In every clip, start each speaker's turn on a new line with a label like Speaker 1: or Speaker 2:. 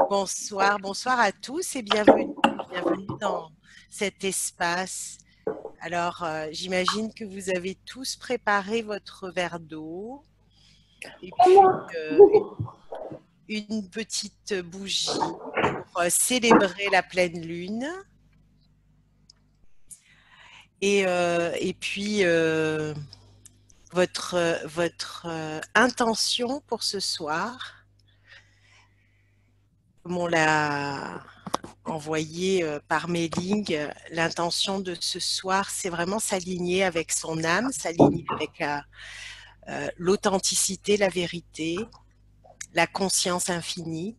Speaker 1: Bonsoir, bonsoir à tous et bienvenue, bienvenue dans cet espace. Alors, j'imagine que vous avez tous préparé votre verre d'eau et puis une petite bougie pour célébrer la pleine lune. Et puis, votre intention pour ce soir, comme on l'a envoyé par mailing, l'intention de ce soir, c'est vraiment s'aligner avec son âme, s'aligner avec l'authenticité, la vérité, la conscience infinie.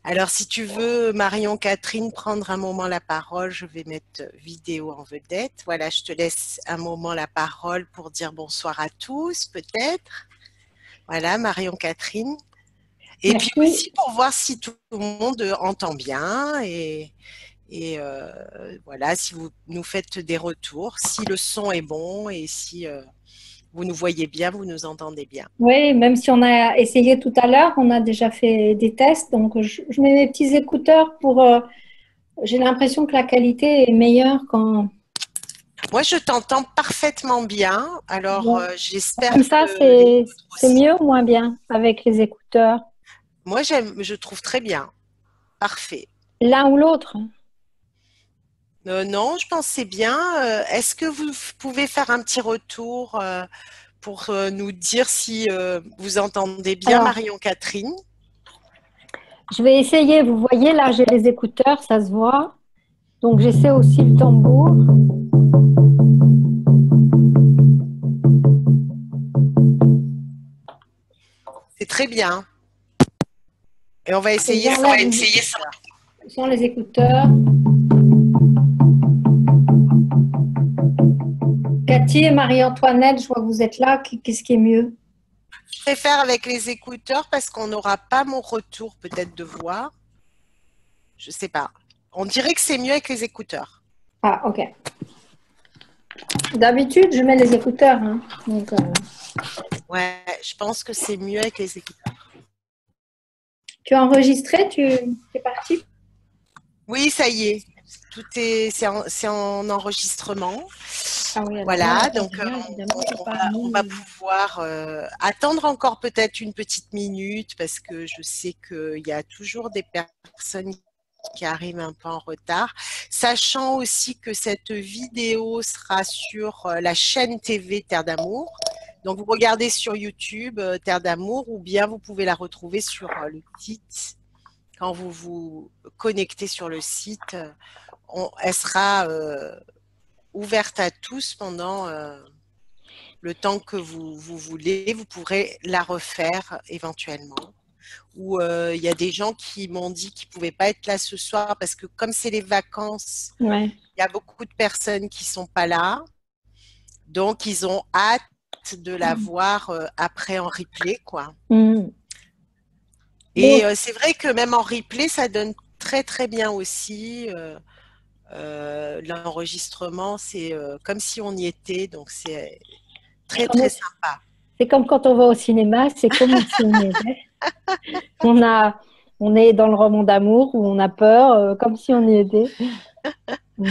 Speaker 1: Alors, si tu veux, Marion-Catherine, prendre un moment la parole, je vais mettre vidéo en vedette. Voilà, je te laisse un moment la parole pour dire bonsoir à tous, peut-être. Voilà, Marion-Catherine. Et
Speaker 2: Merci.
Speaker 1: puis aussi pour voir si tout le monde entend bien et voilà, si vous nous faites des retours, si le son est bon et si vous nous voyez bien, vous nous entendez bien.
Speaker 2: Oui, même si on a essayé tout à l'heure, on a déjà fait des tests. Donc, je mets mes petits écouteurs pour. J'ai l'impression que la qualité est meilleure quand.
Speaker 1: Moi, je t'entends parfaitement bien. Alors,
Speaker 2: Bon,
Speaker 1: j'espère
Speaker 2: comme ça,
Speaker 1: que les autres
Speaker 2: c'est
Speaker 1: aussi.
Speaker 2: mieux ou moins bien avec les écouteurs?
Speaker 1: Moi, je trouve très bien. Parfait.
Speaker 2: L'un ou l'autre?
Speaker 1: Non, je pense que c'est bien. Est-ce que vous pouvez faire un petit retour pour nous dire si vous entendez bien
Speaker 2: Alors,
Speaker 1: Marion-Catherine?
Speaker 2: je vais essayer. Vous voyez, là, j'ai les écouteurs, ça se voit. Donc, j'essaie aussi le tambour.
Speaker 1: C'est très bien. Et on va
Speaker 2: Et
Speaker 1: essayer ça.
Speaker 2: j'enlève sans les écouteurs. Cathy et Marie-Antoinette, je vois que vous êtes là. Qu'est-ce qui est mieux?
Speaker 1: Je préfère avec les écouteurs parce qu'on n'aura pas mon retour peut-être de voix. Je sais pas. On dirait que c'est mieux avec les écouteurs.
Speaker 2: Ah, ok. D'habitude, je mets les écouteurs. Hein. Donc,
Speaker 1: Ouais, je pense que c'est mieux avec les écouteurs.
Speaker 2: tu as enregistré? Tu es parti?
Speaker 1: Oui, ça y est. C'est en enregistrement.
Speaker 2: Ah oui, alors là,
Speaker 1: Voilà,
Speaker 2: j'entends
Speaker 1: donc
Speaker 2: rien, évidemment. Je pas
Speaker 1: on va pouvoir attendre encore peut-être une petite minute parce que je sais qu'il y a toujours des personnes qui arrivent un peu en retard, sachant aussi que cette vidéo sera sur la chaîne TV Terre d'Amour. Donc, vous regardez sur YouTube Terre d'Amour ou bien vous pouvez la retrouver sur le site. Quand vous vous connectez sur le site, elle sera ouverte à tous pendant le temps que vous voulez. Vous pourrez la refaire éventuellement. Ou il y a des gens qui m'ont dit qu'ils ne pouvaient pas être là ce soir parce que comme c'est les vacances,
Speaker 2: Ouais.
Speaker 1: il y a beaucoup de personnes qui ne sont pas là. Donc, ils ont hâte de la voir après en replay, quoi.
Speaker 2: Mm.
Speaker 1: Et
Speaker 2: Donc,
Speaker 1: c'est vrai que même en replay, ça donne très, très bien aussi. L'enregistrement, c'est comme si on y était. Donc, c'est très, très sympa.
Speaker 2: c'est comme quand on va au cinéma, c'est comme si on y était. On a, on est dans le roman d'amour où on a peur, comme si on y était. Mm.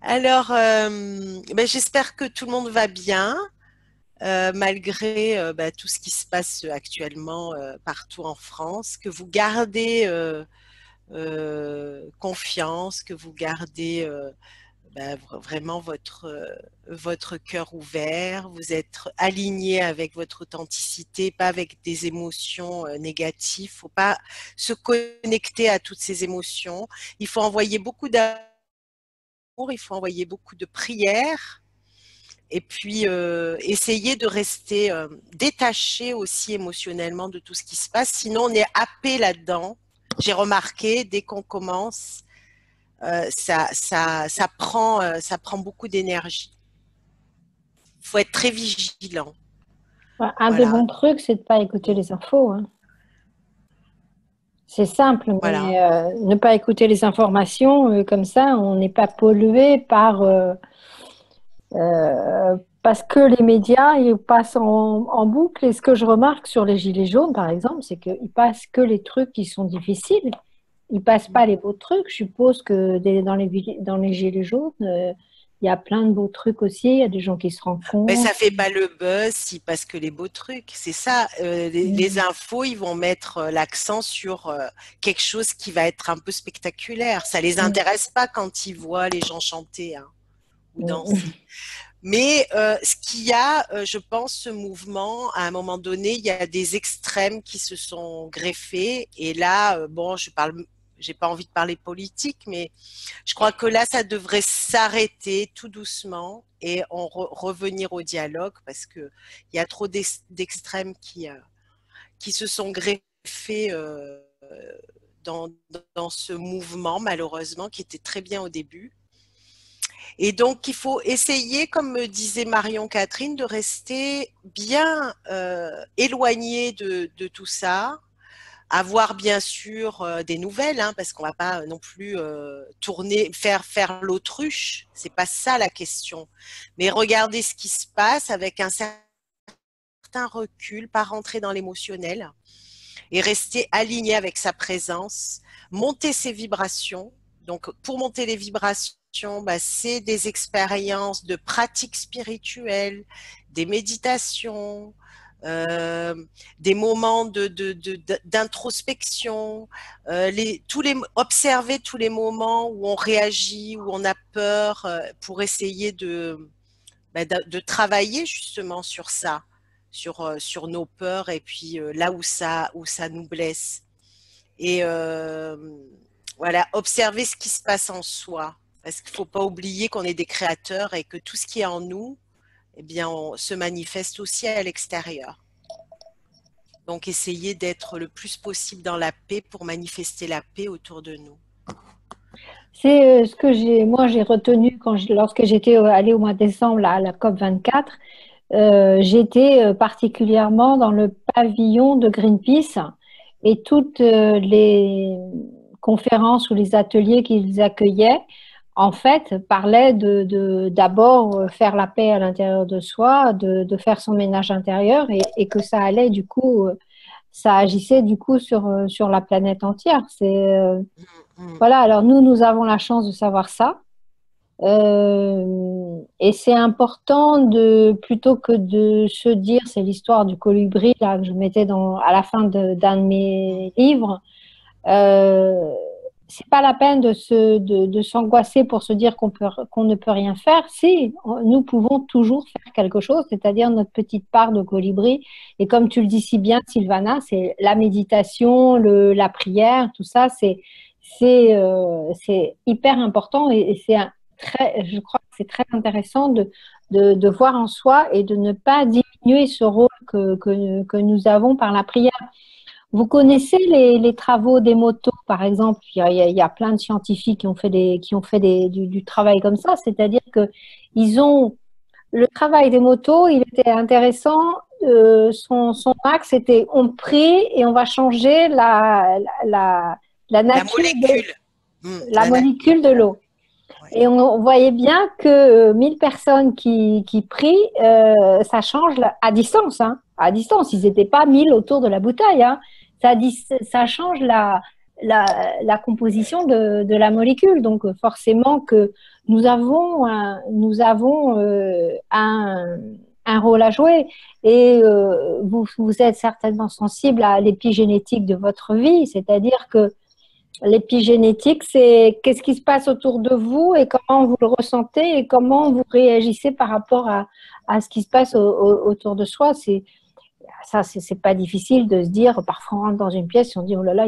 Speaker 1: Alors, ben, j'espère que tout le monde va bien, malgré ben, tout ce qui se passe actuellement partout en France, que vous gardez confiance, que vous gardez ben, vraiment votre cœur ouvert, vous êtes aligné avec votre authenticité, pas avec des émotions négatives. Il ne faut pas se connecter à toutes ces émotions. Il faut envoyer beaucoup d'amour, il faut envoyer beaucoup de prières et puis essayer de rester détaché aussi émotionnellement de tout ce qui se passe. Sinon, on est happé là-dedans. J'ai remarqué, dès qu'on commence, ça prend beaucoup d'énergie. Il faut être très vigilant.
Speaker 2: Un des
Speaker 1: Voilà,
Speaker 2: bons trucs, c'est de ne pas écouter les infos. Hein. C'est simple,
Speaker 1: voilà.
Speaker 2: mais ne pas écouter les informations, comme ça, on n'est pas pollué par, parce que les médias, ils passent en boucle. Et ce que je remarque sur les gilets jaunes, par exemple, c'est qu'ils passent que les trucs qui sont difficiles. Ils passent pas les beaux trucs. Je suppose que dans les gilets jaunes, il y a plein de beaux trucs aussi. Il y a des gens qui se
Speaker 1: Mais
Speaker 2: rencontrent.
Speaker 1: ça fait pas le buzz si parce que les beaux trucs. C'est ça. Les infos, ils vont mettre l'accent sur quelque chose qui va être un peu spectaculaire. Ça les
Speaker 2: Mm.
Speaker 1: intéresse pas quand ils voient les gens chanter, hein, ou danser.
Speaker 2: Mm.
Speaker 1: Mais ce qu'il y a, je pense, ce mouvement, à un moment donné, il y a des extrêmes qui se sont greffés. Et là, bon, j'ai pas envie de parler politique, mais je crois que là, ça devrait s'arrêter tout doucement et revenir au dialogue parce que il y a trop d'extrêmes qui se sont greffés dans, dans ce mouvement, malheureusement, qui était très bien au début. Et donc, il faut essayer, comme me disait Marion Catherine, de rester bien éloigné de tout ça, avoir bien sûr des nouvelles, hein, parce qu'on va pas non plus tourner, faire l'autruche. C'est pas ça la question. Mais regarder ce qui se passe avec un certain recul, pas rentrer dans l'émotionnel et rester aligné avec sa présence, monter ses vibrations. Donc, pour monter les vibrations, bah, c'est des expériences de pratiques spirituelles, des méditations, euh, des moments d'introspection, observer tous les moments où on réagit, où on a peur, pour essayer de travailler justement sur ça, sur nos peurs et puis là où ça nous blesse. Et voilà, observer ce qui se passe en soi. Parce qu'il ne faut pas oublier qu'on est des créateurs et que tout ce qui est en nous, eh bien, on se manifeste aussi à l'extérieur. Donc, essayer d'être le plus possible dans la paix pour manifester la paix autour de nous.
Speaker 2: C'est ce que j'ai retenu lorsque j'étais allée au mois de décembre à la COP 24. J'étais particulièrement dans le pavillon de Greenpeace et toutes les conférences ou les ateliers qu'ils accueillaient, en fait, parlaient d'abord faire la paix à l'intérieur de soi, de faire son ménage intérieur et que ça allait du coup, ça agissait du coup sur la planète entière. Voilà, alors nous avons la chance de savoir ça. Et c'est important plutôt que de se dire, c'est l'histoire du colibri là, que je mettais à la fin d'un de mes livres, euh, c'est pas la peine de s'angoisser pour se dire qu'on ne peut rien faire. Si, nous pouvons toujours faire quelque chose, c'est-à-dire notre petite part de colibri. Et comme tu le dis si bien, Sylvana, c'est la méditation, la prière, tout ça, c'est hyper important et je crois que c'est très intéressant de voir en soi et de ne pas diminuer ce rôle que nous avons par la prière. Vous connaissez les travaux des motos, par exemple. Il y a plein de scientifiques qui ont fait du travail comme ça, c'est-à-dire que le travail des motos, il était intéressant. Son axe était on prie et on va changer la
Speaker 1: La
Speaker 2: nature
Speaker 1: molécule.
Speaker 2: la molécule de l'eau.
Speaker 1: Ouais.
Speaker 2: Et on voyait bien que 1000 personnes qui prient, ça change à distance. Hein. À distance, ils n'étaient pas 1000 autour de la bouteille. Hein. Ça change la composition de la molécule. Donc forcément que nous avons un rôle à jouer. Et vous êtes certainement sensible à l'épigénétique de votre vie, c'est-à-dire que l'épigénétique, c'est qu'est-ce qui se passe autour de vous et comment vous le ressentez et comment vous réagissez par rapport à ce qui se passe autour de soi. C'est pas difficile de se dire, parfois on rentre dans une pièce et on dit, oh là là,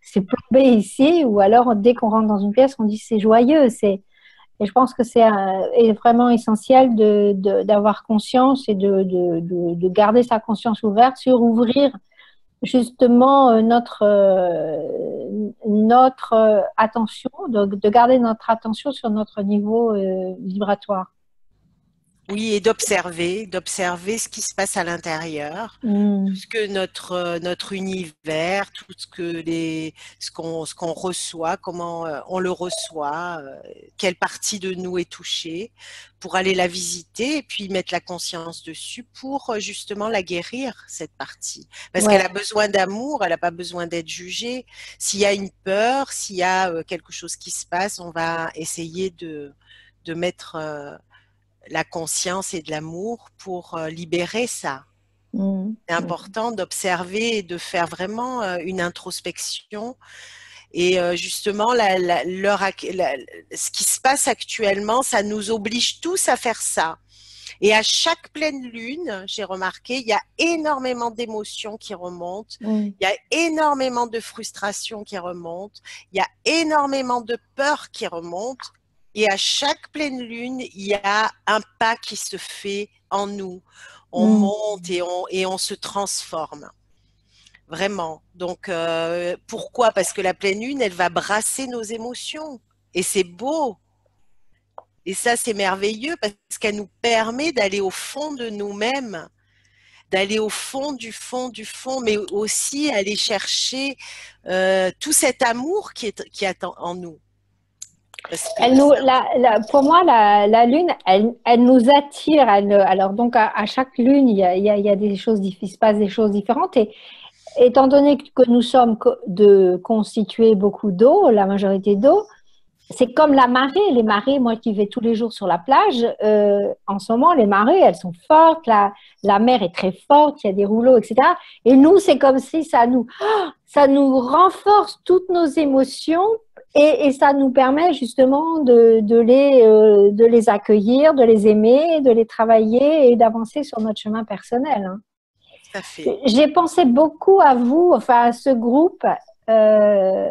Speaker 2: c'est plombé ici, ou alors dès qu'on rentre dans une pièce, on dit c'est joyeux. Et je pense que est vraiment essentiel d'avoir conscience et de garder sa conscience ouverte sur ouvrir justement notre attention, de garder notre attention sur notre niveau vibratoire.
Speaker 1: Oui, et d'observer ce qui se passe à l'intérieur, tout
Speaker 2: Mm.
Speaker 1: ce que notre univers, tout ce qu'on reçoit, comment on le reçoit, quelle partie de nous est touchée, pour aller la visiter et puis mettre la conscience dessus pour justement la guérir, cette partie. Parce qu'elle
Speaker 2: Ouais.
Speaker 1: a besoin d'amour, elle n'a pas besoin d'être jugée. S'il y a une peur, s'il y a quelque chose qui se passe, on va essayer de mettre la conscience et de l'amour pour libérer ça.
Speaker 2: Mm.
Speaker 1: C'est important d'observer et de faire vraiment une introspection. Et justement, ce qui se passe actuellement, ça nous oblige tous à faire ça. Et à chaque pleine lune, j'ai remarqué, il y a énormément d'émotions qui remontent,
Speaker 2: Mm.
Speaker 1: il y a énormément de frustrations qui remontent, il y a énormément de peurs qui remontent. Et à chaque pleine lune, il y a un pas qui se fait en nous. On
Speaker 2: Mm.
Speaker 1: monte et on se transforme. Vraiment. Donc, pourquoi? Parce que la pleine lune, elle va brasser nos émotions. Et c'est beau. Et ça, c'est merveilleux parce qu'elle nous permet d'aller au fond de nous-mêmes, d'aller au fond du fond, mais aussi aller chercher tout cet amour qui est en nous. Parce que
Speaker 2: Pour moi, la lune, elle nous attire. Alors donc à chaque lune, il y a des choses, il se passe des choses différentes. Et étant donné que nous sommes constitués beaucoup d'eau, la majorité d'eau, c'est comme la marée. Les marées, moi qui vais tous les jours sur la plage, en ce moment, les marées, elles sont fortes, la mer est très forte, il y a des rouleaux, etc. Et nous, c'est comme si ça nous renforce toutes nos émotions et ça nous permet justement de les accueillir, de les aimer, de les travailler et d'avancer sur notre chemin personnel. Hein.
Speaker 1: ça fait.
Speaker 2: J'ai pensé beaucoup à vous, enfin à ce groupe. Euh,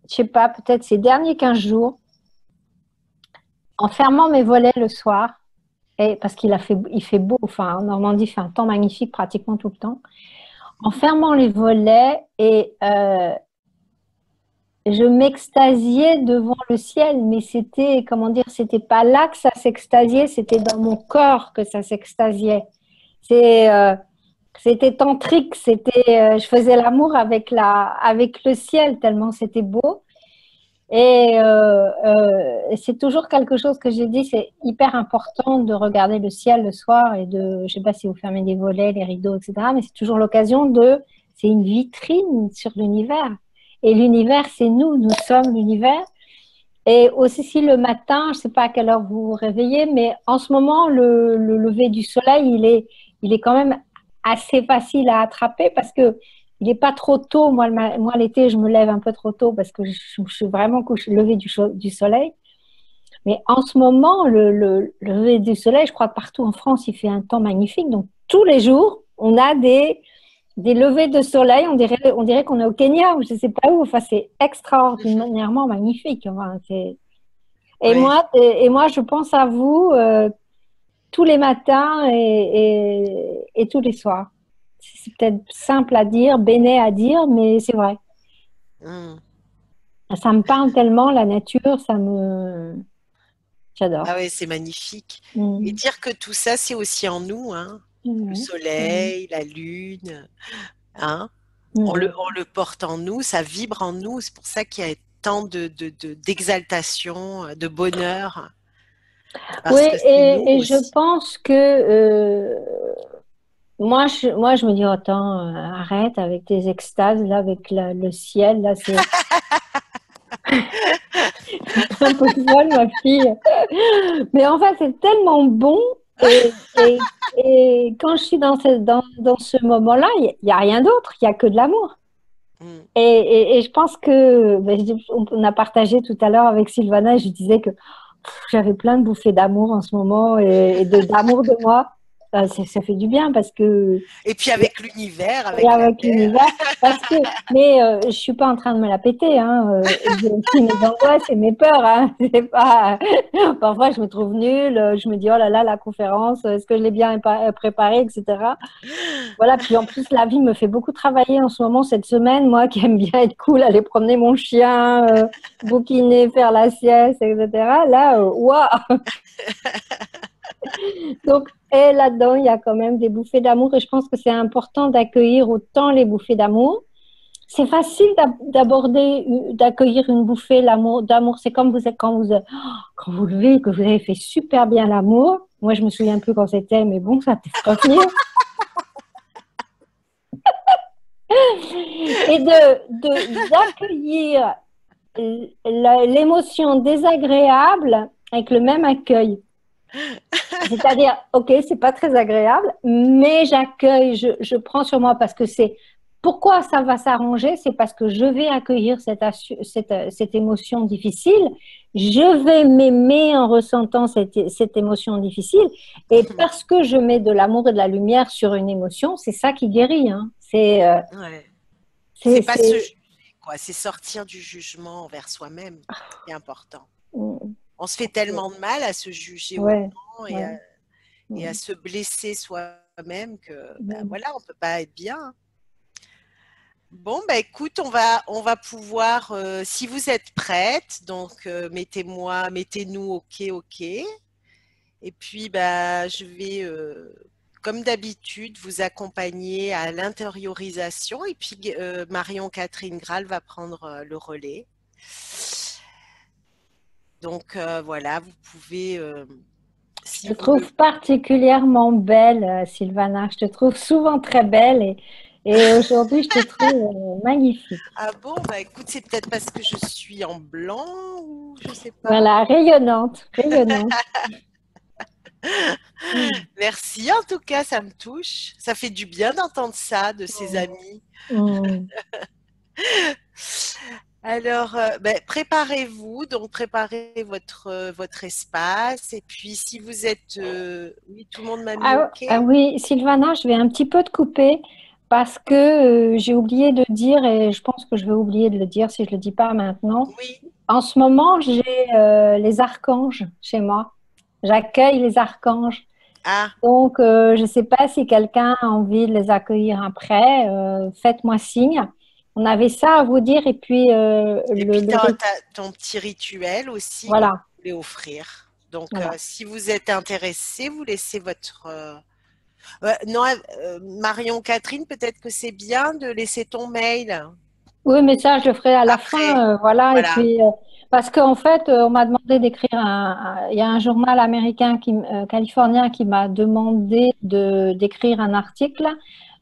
Speaker 2: je sais pas, peut-être ces derniers 15 jours, en fermant mes volets le soir, et parce il fait beau, enfin en Normandie, il fait un temps magnifique pratiquement tout le temps, en fermant les volets et je m'extasiais devant le ciel, mais c'était, comment dire, c'était pas là que ça s'extasiait, c'était dans mon corps que ça s'extasiait. C'est, c'était tantrique, je faisais l'amour avec le ciel tellement c'était beau. Et c'est toujours quelque chose que j'ai dit, c'est hyper important de regarder le ciel le soir et je sais pas si vous fermez les volets, les rideaux, etc. Mais c'est toujours l'occasion c'est une vitrine sur l'univers. Et l'univers, c'est nous, nous sommes l'univers. Et aussi si le matin, je sais pas à quelle heure vous vous réveillez, mais en ce moment, le lever du soleil, il est quand même assez facile à attraper parce que il n'est pas trop tôt. Moi, l'été, je me lève un peu trop tôt parce que je suis vraiment lever du soleil. Mais en ce moment, le lever du soleil, je crois que partout en France, il fait un temps magnifique. Donc, tous les jours, on a des levées de soleil. On dirait qu'on est au Kenya ou je ne sais pas où. Enfin, c'est extraordinairement magnifique. Enfin,
Speaker 1: Ouais.
Speaker 2: et moi, je pense à vous tous les matins et tous les soirs. C'est peut-être simple à dire, béné à dire, mais c'est vrai.
Speaker 1: Mmh.
Speaker 2: Ça me parle tellement, la nature,
Speaker 1: Ah
Speaker 2: j'adore.
Speaker 1: ouais, c'est magnifique. Et
Speaker 2: Mm.
Speaker 1: dire que tout ça, c'est aussi en nous, hein. Le
Speaker 2: Ouais, ouais,
Speaker 1: soleil, la lune, hein.
Speaker 2: ouais.
Speaker 1: On le porte en nous, ça vibre en nous. C'est pour ça qu'il y a tant d'exaltation, de bonheur,
Speaker 2: Oui,
Speaker 1: parce que c'est nous
Speaker 2: et je
Speaker 1: aussi.
Speaker 2: pense que moi, je me dis, attends, arrête avec tes extases, là, avec le ciel, là, c'est un peu folle, ma fille. Mais en fait, c'est tellement bon. Et quand je suis dans ce moment-là, il y a rien d'autre, il n'y a que de l'amour.
Speaker 1: Mm.
Speaker 2: Et je pense que, on a partagé tout à l'heure avec Sylvana, je disais que j'avais plein de bouffées d'amour en ce moment d'amour de moi. Ça fait du bien parce que
Speaker 1: Et puis avec l'univers,
Speaker 2: et
Speaker 1: avec la
Speaker 2: avec
Speaker 1: terre.
Speaker 2: l'univers, mais je suis pas en train de me la péter. Hein, j'ai aussi mes angoisses et mes peurs. Hein, c'est pas. Parfois, je me trouve nulle. Je me dis oh là là, la conférence, est-ce que je l'ai bien préparée, etc. Voilà. Puis en plus, la vie me fait beaucoup travailler en ce moment cette semaine. Moi, qui aime bien être cool, aller promener mon chien, bouquiner, faire la sieste, etc. Là, waouh. Donc, et là-dedans, il y a quand même des bouffées d'amour et je pense que c'est important d'accueillir autant les bouffées d'amour. C'est facile d'aborder, d'accueillir une bouffée d'amour. C'est comme vous êtes quand vous levez, que vous avez fait super bien l'amour. Moi, je me souviens plus quand c'était, mais bon, ça peut revenir. Et d'accueillir l'émotion désagréable avec le même accueil. C'est-à-dire, ok, c'est pas très agréable, mais j'accueille, je prends sur moi parce que c'est pourquoi ça va s'arranger, c'est parce que je vais accueillir cette émotion difficile, je vais m'aimer en ressentant cette émotion difficile, et parce que je mets de l'amour et de la lumière sur une émotion, c'est ça qui guérit. Hein.
Speaker 1: Ouais. C'est
Speaker 2: C'est,
Speaker 1: pas se
Speaker 2: c'est,
Speaker 1: juger, quoi. C'est sortir du jugement envers soi-même qui est important.
Speaker 2: mm,
Speaker 1: On se fait tellement de mal à se juger
Speaker 2: ouais,
Speaker 1: autant
Speaker 2: ouais,
Speaker 1: et à
Speaker 2: mm,
Speaker 1: se blesser soi-même que, ben
Speaker 2: mm.
Speaker 1: voilà, on peut pas être bien. Bon, bah écoute, on va pouvoir, si vous êtes prête, donc mettez-nous OK, OK. Et puis, bah, je vais, comme d'habitude, vous accompagner à l'intériorisation. Et puis, Marion-Catherine Graal va prendre le relais. Donc, voilà, vous pouvez, si
Speaker 2: Je te
Speaker 1: vous le...
Speaker 2: trouve particulièrement belle, Sylvana. Je te trouve souvent très belle et aujourd'hui, je te trouve magnifique.
Speaker 1: Ah bon, bah écoute, c'est peut-être parce que je suis en blanc ou je sais pas.
Speaker 2: Voilà, rayonnante, rayonnante. Mm.
Speaker 1: Merci, en tout cas, ça me touche. Ça fait du bien d'entendre ça de ses
Speaker 2: Mm.
Speaker 1: amis.
Speaker 2: Mm.
Speaker 1: Alors, ben, préparez-vous, donc préparez votre espace. Et puis, si vous êtes... oui, tout le monde m'a mis
Speaker 2: Ah,
Speaker 1: OK.
Speaker 2: ah oui, Sylvana, je vais un petit peu te couper parce que j'ai oublié de dire et je pense que je vais oublier de le dire si je le dis pas maintenant.
Speaker 1: Oui.
Speaker 2: En ce moment, j'ai les archanges chez moi. J'accueille les archanges.
Speaker 1: Ah,
Speaker 2: Donc, je ne sais pas si quelqu'un a envie de les accueillir après. Faites-moi signe. On avait ça à vous dire et puis
Speaker 1: et puis, tu as ton petit rituel aussi que vous
Speaker 2: voilà,
Speaker 1: voulez offrir. Donc,
Speaker 2: voilà.
Speaker 1: si vous êtes intéressé, vous laissez votre... non, Marion Catherine, peut-être que c'est bien de laisser ton mail
Speaker 2: Oui, mais ça, je le ferai à la
Speaker 1: après.
Speaker 2: fin, voilà. Et
Speaker 1: Voilà.
Speaker 2: puis, parce qu'en fait, on m'a demandé d'écrire il y a un journal américain californien qui m'a demandé d'écrire un article.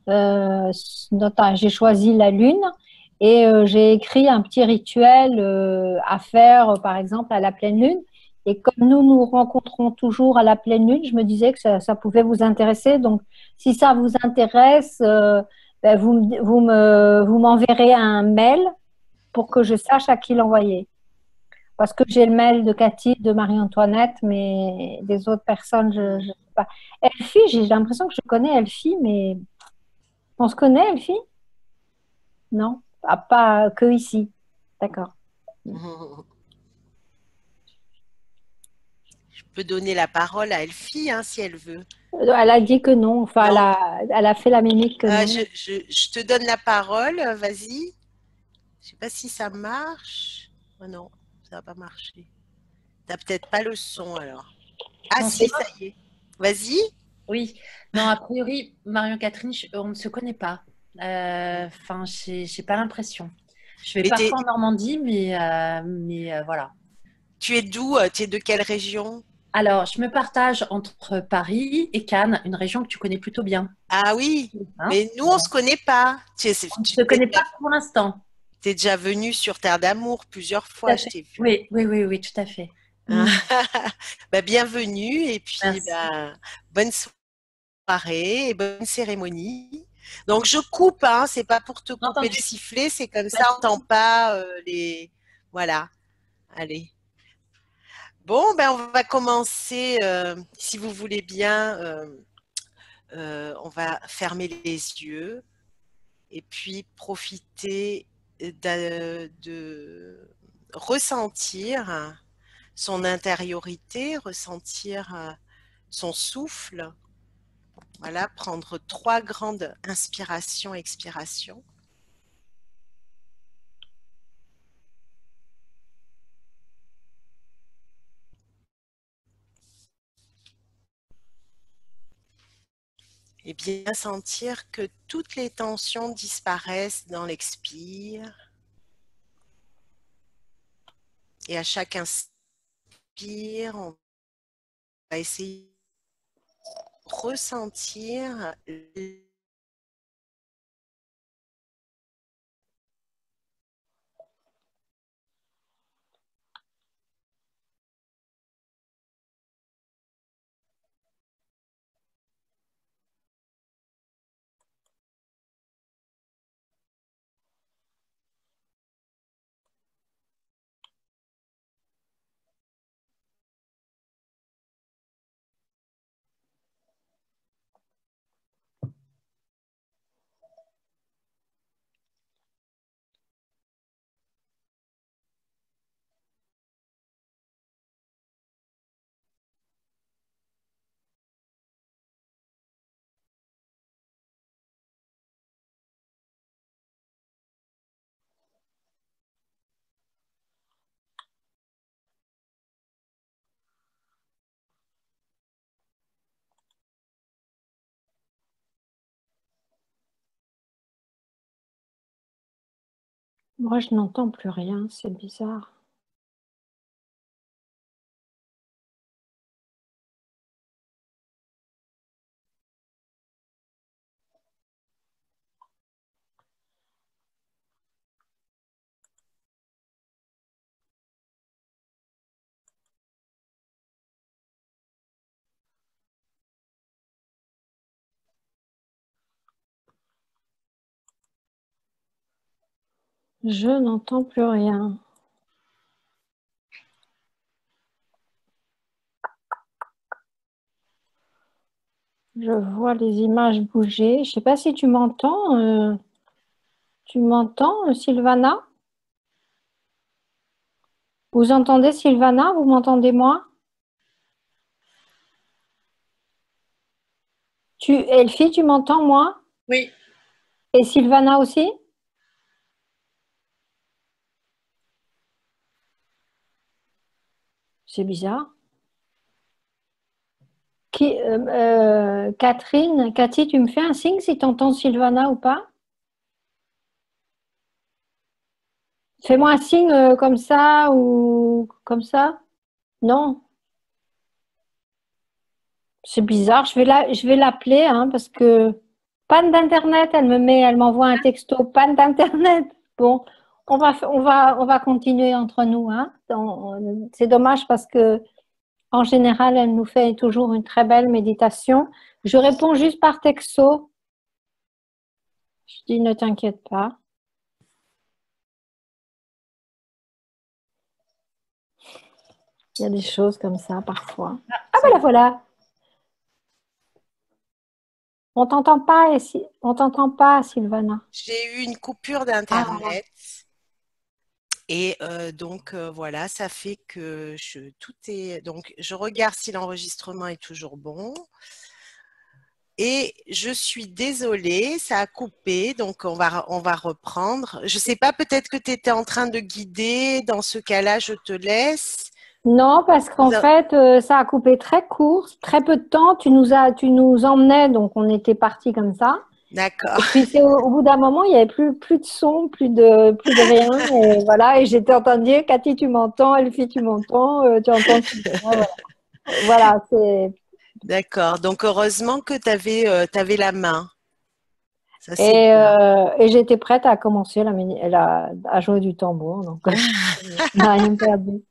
Speaker 2: J'ai choisi la lune et j'ai écrit un petit rituel à faire, par exemple, à la pleine lune. Et comme nous nous rencontrons toujours à la pleine lune, je me disais que ça pouvait vous intéresser. Donc, si ça vous intéresse, ben, vous m'enverrez un mail pour que je sache à qui l'envoyer. Parce que j'ai le mail de Cathy, de Marie-Antoinette, mais des autres personnes, je ne sais pas. Elfie, j'ai l'impression que je connais Elfie, mais on se connaît, Elfie? Non? Ah, pas que ici. D'accord.
Speaker 1: Je peux donner la parole à Elfie, hein, si elle veut.
Speaker 2: Elle a dit que non. Enfin,
Speaker 1: Non?
Speaker 2: elle a fait la mimique que non.
Speaker 1: Je te donne la parole, vas-y. Je sais pas si ça marche. Oh non, ça va pas marcher. T'as peut-être pas le son alors. Ah
Speaker 3: Non, c'est
Speaker 1: si,
Speaker 3: moi.
Speaker 1: ça y est. Vas-y.
Speaker 3: Oui. Non, a priori, Marion-Catherine, on ne se connaît pas. Enfin, j'ai pas l'impression. Je vais
Speaker 1: Mais
Speaker 3: parfois en Normandie, mais voilà.
Speaker 1: tu es d'où? Tu es de quelle région?
Speaker 3: Alors, je me partage entre Paris et Cannes, une région que tu connais plutôt bien.
Speaker 1: Ah oui,
Speaker 3: Hein.
Speaker 1: mais nous on se connaît pas.
Speaker 3: On ne se connaît pas pour l'instant.
Speaker 1: T'es déjà venu sur Terre d'amour plusieurs
Speaker 3: Tout
Speaker 1: fois,
Speaker 3: à
Speaker 1: je
Speaker 3: fait.
Speaker 1: t'ai vu.
Speaker 3: Oui, oui, oui, oui, tout à fait. Hmm.
Speaker 1: Bah, bienvenue et puis
Speaker 3: Merci.
Speaker 1: bah, bonne soirée et bonne cérémonie. Donc je coupe, hein, c'est pas pour te couper le
Speaker 3: Entendu.
Speaker 1: sifflet, c'est comme
Speaker 3: Pas
Speaker 1: ça
Speaker 3: de
Speaker 1: on n'entend
Speaker 3: souci.
Speaker 1: pas les. Voilà, allez. Bon, ben on va commencer, si vous voulez bien, on va fermer les yeux et puis profiter de ressentir son intériorité, ressentir son souffle. Voilà, prendre 3 grandes inspirations, expirations. Et bien sentir que toutes les tensions disparaissent dans l'expire. Et à chaque inspire, on va essayer de ressentir
Speaker 2: Moi, je n'entends plus rien, c'est bizarre. Je n'entends plus rien. Je vois les images bouger. Je ne sais pas si tu m'entends. Tu m'entends, Sylvana? Vous entendez Sylvana? Vous m'entendez moi? Elfie, tu m'entends moi?
Speaker 3: Oui.
Speaker 2: Et Sylvana aussi? C'est bizarre. Catherine, Cathy, tu me fais un signe si tu entends Sylvana ou pas? Fais-moi un signe comme ça ou comme ça. Non, c'est bizarre. Je vais l'appeler hein, parce que panne d'internet. Elle m'envoie un texto panne d'internet. Bon, on va continuer entre nous. Hein. C'est dommage parce que en général, elle nous fait toujours une très belle méditation. Je réponds juste par texto. Je dis ne t'inquiète pas. Il y a des choses comme ça parfois. Ah ben la voilà. On t'entend pas, Sylvana.
Speaker 1: j'ai eu une coupure
Speaker 2: Ah voilà.
Speaker 1: d'internet et donc voilà, ça fait que tout est donc je regarde si l'enregistrement est toujours bon. Et je suis désolée, ça a coupé, donc on va reprendre. Je sais pas, peut-être que tu étais en train de guider. Dans ce cas-là, je te laisse.
Speaker 2: Non, parce qu'en
Speaker 1: Vous a-
Speaker 2: fait, ça a coupé très court, très peu de temps. Tu nous emmenais, donc on était parti comme ça. Et
Speaker 1: D'accord,
Speaker 2: puis c'est au bout d'un moment, il y avait plus de son, plus de rien. Et voilà, et j'étais en train de dire, Cathy, tu m'entends, Elfie, tu m'entends, tu entends. Voilà, voilà, c'est.
Speaker 1: d'accord. Donc heureusement que tu avais la main. Ça, c'est bien.
Speaker 2: Et j'étais prête à commencer à jouer du tambour, donc on n'a rien perdu.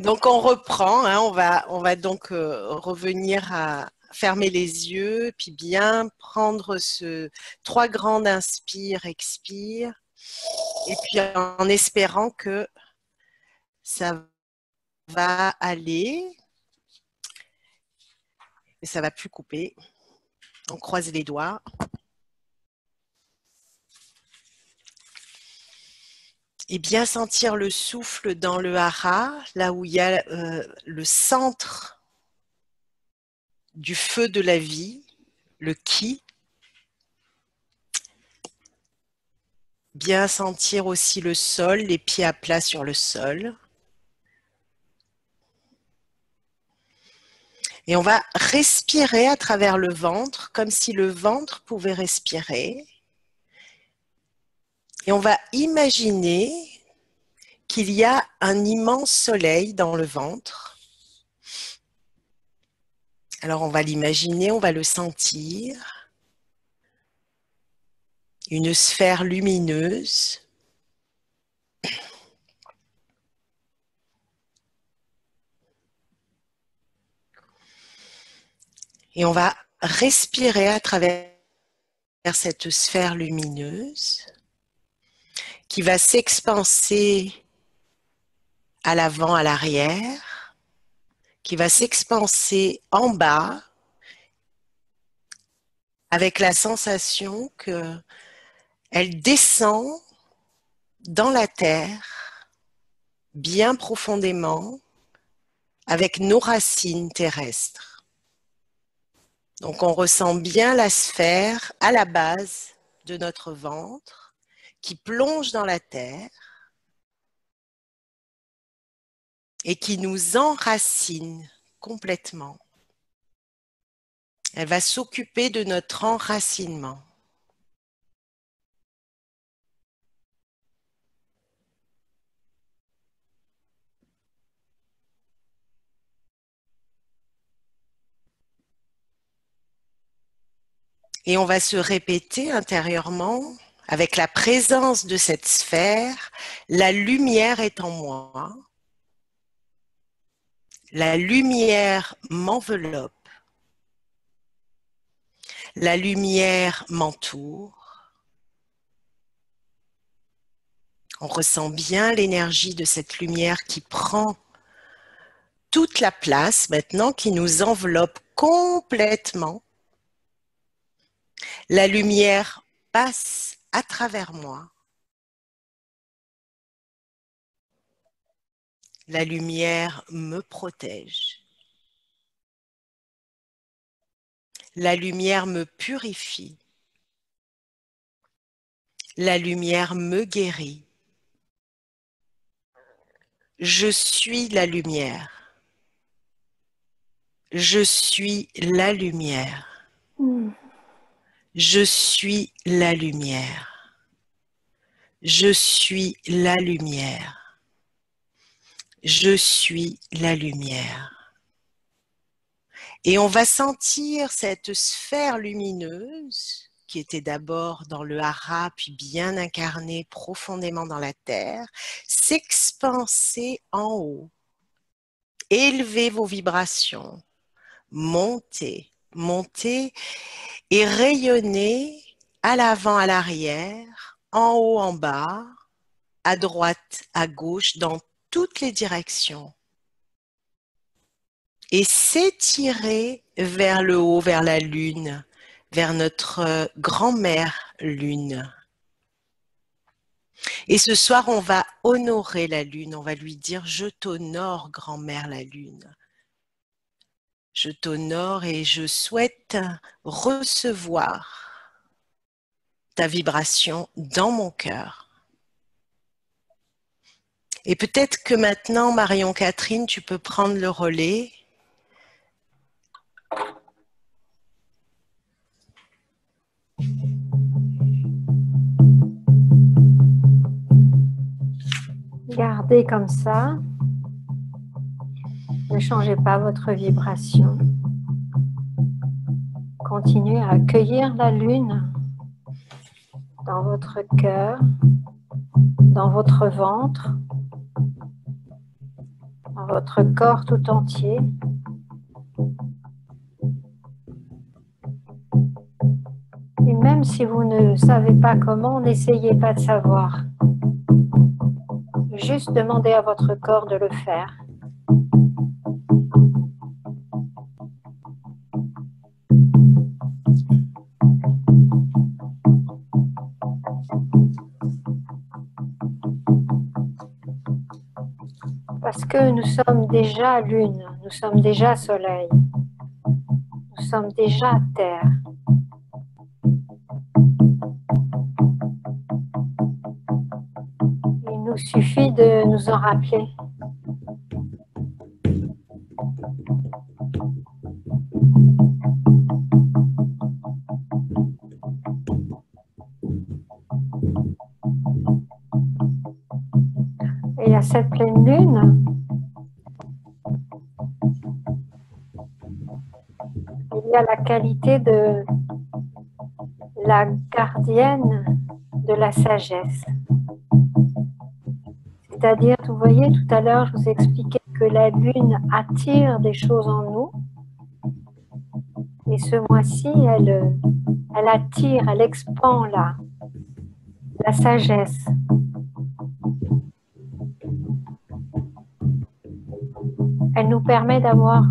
Speaker 1: Donc on reprend, hein, on va donc revenir à fermer les yeux, puis bien prendre ce trois grandes inspire, expire, et puis en espérant que ça va aller et ça va plus couper. On croise les doigts. Et bien sentir le souffle dans le hara, là où il y a le centre du feu de la vie, le ki. Bien sentir aussi le sol, les pieds à plat sur le sol. Et on va respirer à travers le ventre, comme si le ventre pouvait respirer. Et on va imaginer qu'il y a un immense soleil dans le ventre. Alors on va l'imaginer, on va le sentir. Une sphère lumineuse. Et on va respirer à travers cette sphère lumineuse qui va s'expanser à l'avant, à l'arrière, qui va s'expanser en bas avec la sensation qu'elle descend dans la terre bien profondément avec nos racines terrestres. Donc on ressent bien la sphère à la base de notre ventre qui plonge dans la terre et qui nous enracine complètement. Elle va s'occuper de notre enracinement. Et on va se répéter intérieurement, avec la présence de cette sphère, la lumière est en moi. La lumière m'enveloppe. La lumière m'entoure. On ressent bien l'énergie de cette lumière qui prend toute la place maintenant, qui nous enveloppe complètement. La lumière passe à travers moi. La lumière me protège. La lumière me purifie. La lumière me guérit. Je suis la lumière. Je suis la lumière. Je suis la lumière. Je suis la lumière. Je suis la lumière. Et on va sentir cette sphère lumineuse qui était d'abord dans le hara, puis bien incarnée profondément dans la terre, s'expanser en haut. Élevez vos vibrations, montez, montez et rayonnez à l'avant, à l'arrière, en haut, en bas, à droite, à gauche, dans toutes les directions. Et s'étirer vers le haut, vers la lune, vers notre grand-mère lune. Et ce soir, on va honorer la lune, on va lui dire « Je t'honore, grand-mère la lune ». Je t'honore et je souhaite recevoir ta vibration dans mon cœur. Et peut-être que maintenant, Marion-Catherine, tu peux prendre le relais.
Speaker 2: Gardez comme ça. Ne changez pas votre vibration. Continuez à accueillir la lune dans votre cœur, dans votre ventre, dans votre corps tout entier. Et même si vous ne savez pas comment, n'essayez pas de savoir. Juste demandez à votre corps de le faire. Parce que nous sommes déjà lune, nous sommes déjà soleil, nous sommes déjà terre. Il nous suffit de nous en rappeler. à cette pleine lune, il y a la qualité de la gardienne de la sagesse. C'est-à-dire, vous voyez, tout à l'heure, je vous expliquais que la lune attire des choses en nous. Et ce mois-ci, elle attire, elle expand la sagesse. Elle nous permet d'avoir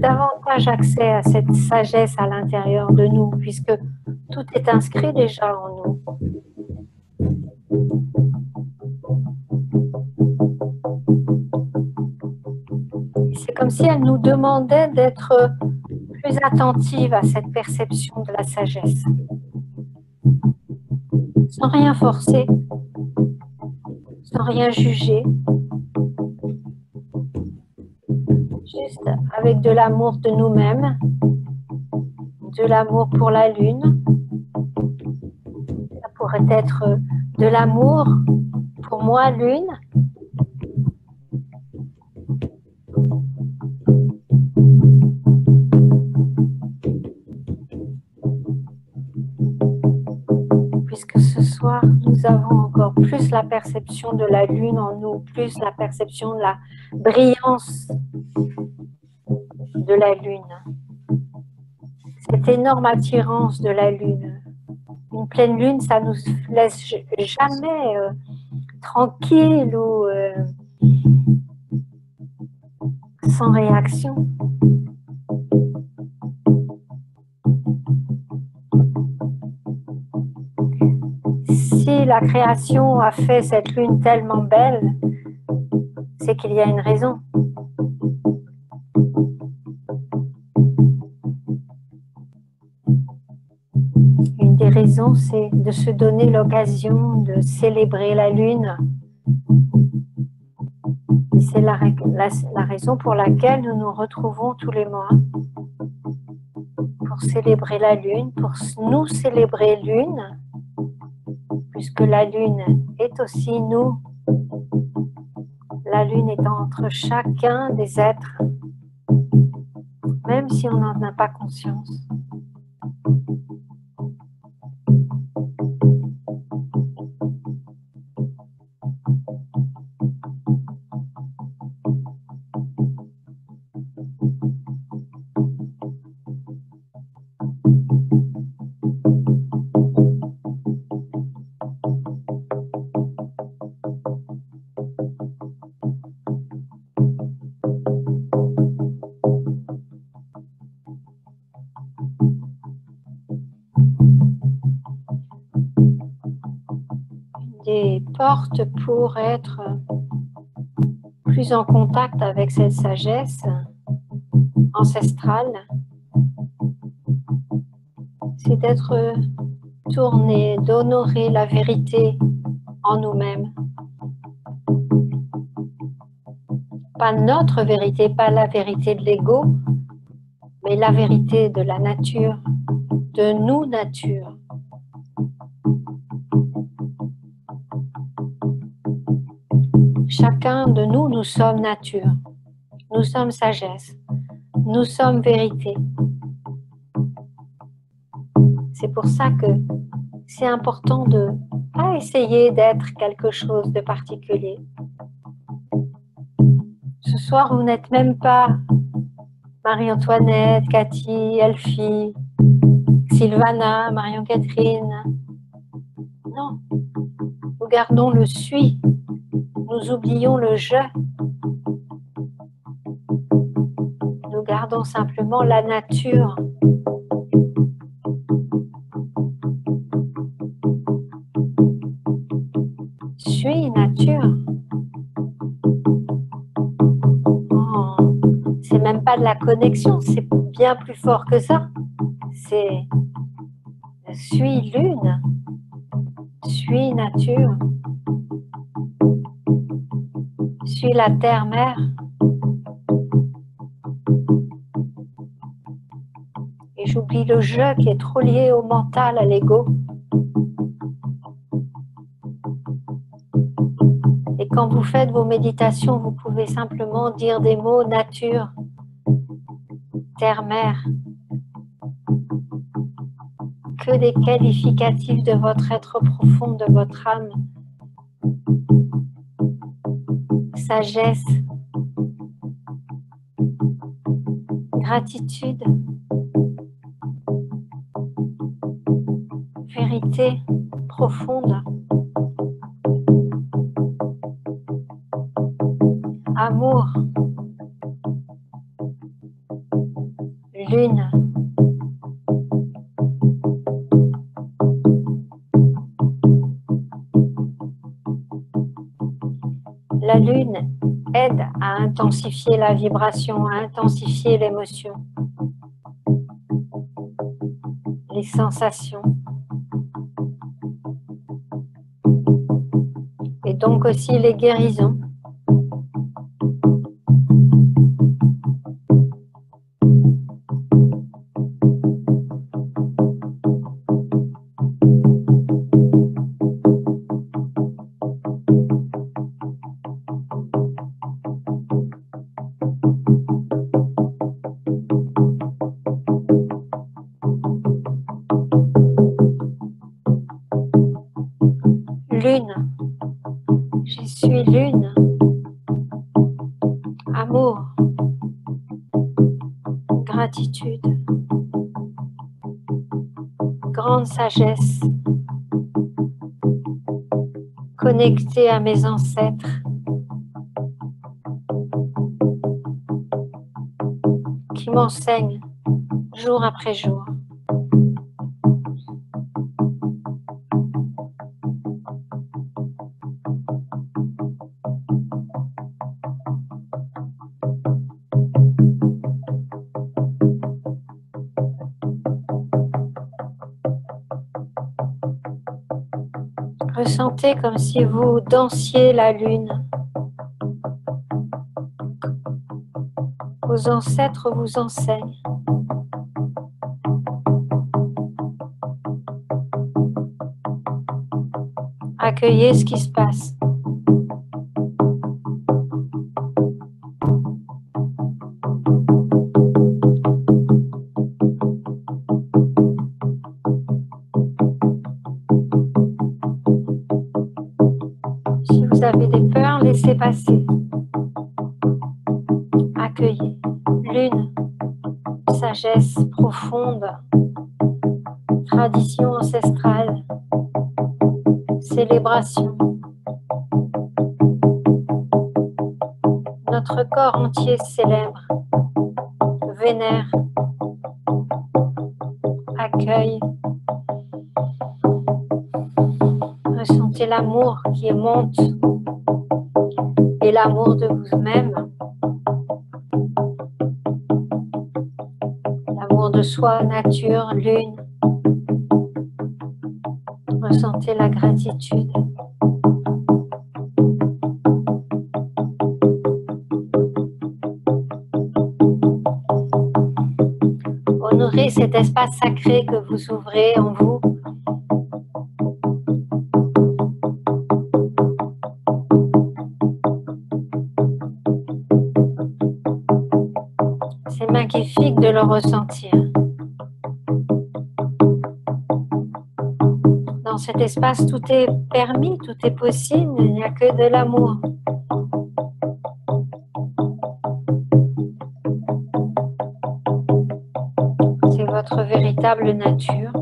Speaker 2: davantage accès à cette sagesse à l'intérieur de nous, puisque tout est inscrit déjà en nous. C'est comme si elle nous demandait d'être plus attentive à cette perception de la sagesse, sans rien forcer, sans rien juger, juste avec de l'amour de nous-mêmes, de l'amour pour la lune. Ça pourrait être de l'amour pour moi, lune. Puisque ce soir, nous avons encore plus la perception de la lune en nous, plus la perception de la brillance de la lune. Cette énorme attirance de la lune. Une pleine lune, ça ne nous laisse jamais tranquille ou sans réaction. Si la création a fait cette lune tellement belle, c'est qu'il y a une raison. Une des raisons, c'est de se donner l'occasion de célébrer la lune. Et c'est la raison pour laquelle nous nous retrouvons tous les mois pour célébrer la lune, pour nous célébrer lune, puisque la lune est aussi nous. La lune est entre chacun des êtres, même si on n'en a pas conscience. Des portes pour être plus en contact avec cette sagesse ancestrale, c'est d'être tourné, d'honorer la vérité en nous-mêmes. Pas notre vérité, pas la vérité de l'ego, mais la vérité de la nature, de nous nature. Chacun de nous, nous sommes nature, nous sommes sagesse, nous sommes vérité. C'est pour ça que c'est important de ne pas essayer d'être quelque chose de particulier. Ce soir, vous n'êtes même pas Marie-Antoinette, Cathy, Elfie, Sylvana, Marion-Catherine. Non, nous gardons le suis. Nous oublions le je. Nous gardons simplement la nature. Suis nature. Oh, c'est même pas de la connexion, c'est bien plus fort que ça. C'est suis lune, suis nature. Suis la terre-mère. Et j'oublie le je qui est trop lié au mental, à l'ego. Et Quand vous faites vos méditations, vous pouvez simplement dire des mots nature, terre, mer, que des qualificatifs de votre être profond, de votre âme, sagesse, gratitude, vérité profonde, amour, lune, la lune aide à intensifier la vibration, à intensifier l'émotion, les sensations. Et donc aussi les guérisons. Lune, je suis lune, amour, gratitude, grande sagesse, connectée à mes ancêtres, qui m'enseignent jour après jour. Ressentez comme si vous dansiez la lune. Vos ancêtres vous enseignent. Accueillez ce qui se passe. Si vous avez des peurs, laissez passer. Accueillez. Lune, sagesse profonde, tradition ancestrale, célébration. Notre corps entier célèbre, vénère, accueille. Ressentez l'amour qui monte et l'amour de vous-même, l'amour de soi, nature, lune. Ressentez la gratitude. Honorez cet espace sacré que vous ouvrez en vous. C'est magnifique de le ressentir. Dans cet espace, tout est permis, tout est possible, il n'y a que de l'amour. C'est votre véritable nature,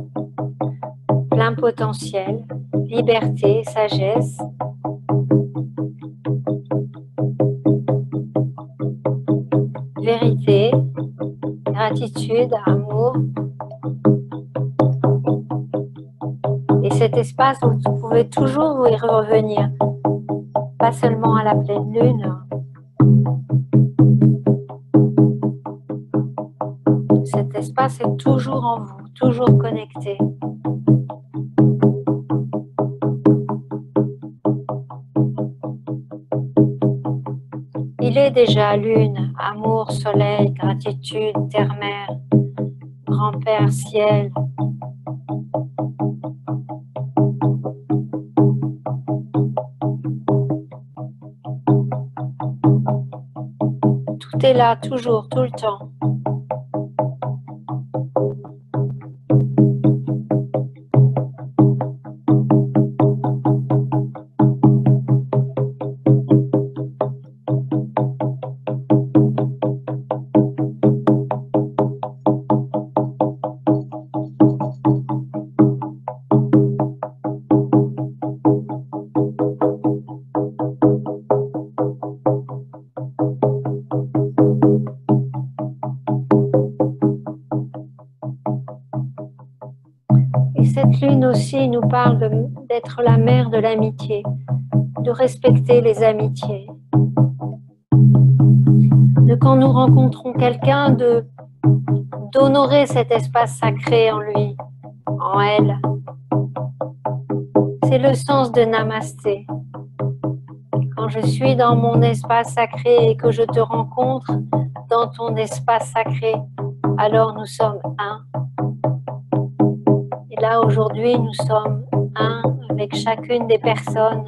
Speaker 2: plein potentiel, liberté, sagesse. Vérité, gratitude, amour. Et cet espace, vous pouvez toujours y revenir, pas seulement à la pleine lune. Cet espace est toujours en vous, toujours connecté. Il est déjà lune, amour, soleil, gratitude, terre-mère, grand-père, ciel. Tout est là, toujours, tout le temps. Et cette lune aussi nous parle d'être la mère de l'amitié, de respecter les amitiés, de quand nous rencontrons quelqu'un, d'honorer cet espace sacré en lui, en elle. C'est le sens de Namasté. Quand je suis dans mon espace sacré et que je te rencontre dans ton espace sacré, alors nous sommes un. Et là, aujourd'hui, nous sommes un avec chacune des personnes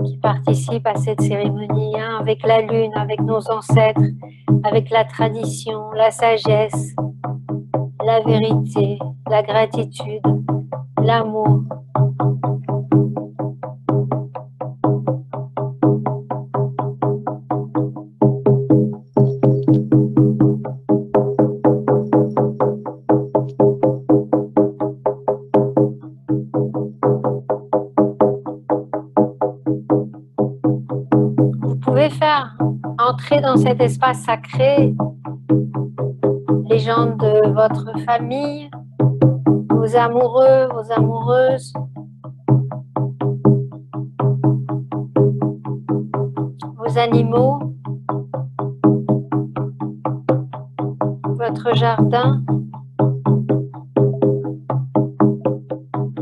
Speaker 2: qui participent à cette cérémonie, un avec la lune, avec nos ancêtres, avec la tradition, la sagesse, la vérité, la gratitude, l'amour. Vous pouvez faire entrer dans cet espace sacré les gens de votre famille, vos amoureux, vos amoureuses, vos animaux, votre jardin.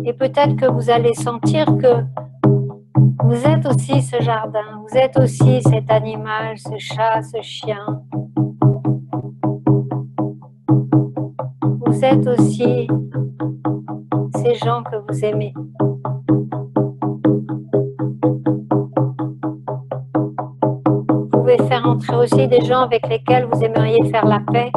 Speaker 2: Et peut-être que vous allez sentir que vous êtes aussi ce jardin, vous êtes aussi cet animal, ce chat, ce chien. Vous êtes aussi ces gens que vous aimez. Vous pouvez faire entrer aussi des gens avec lesquels vous aimeriez faire la paix.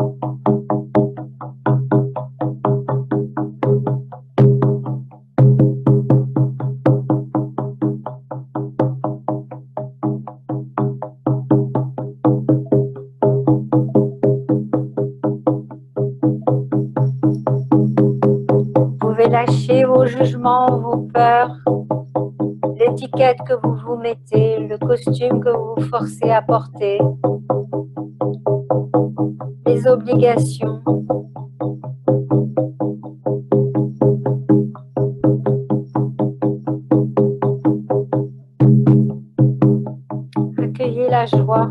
Speaker 2: Lâchez vos jugements, vos peurs, l'étiquette que vous vous mettez, le costume que vous vous forcez à porter, les obligations. Accueillez la joie.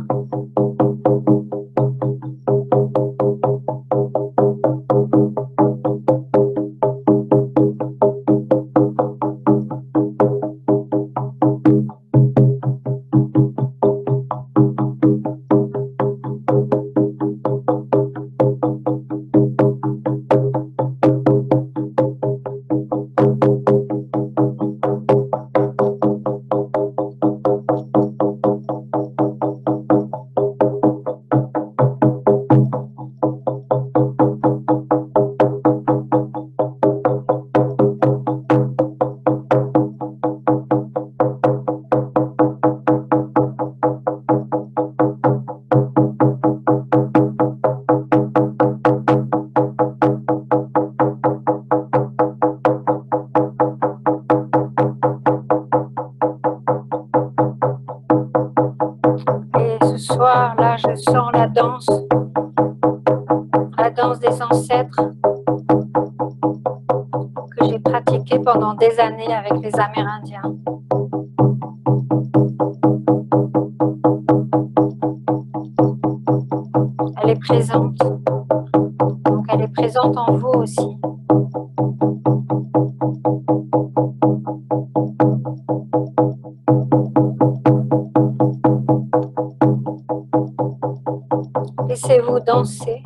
Speaker 2: Là, je sens la danse des ancêtres que j'ai pratiquée pendant des années avec les Amérindiens. Elle est présente, donc elle est présente en vous aussi. Laissez-vous danser.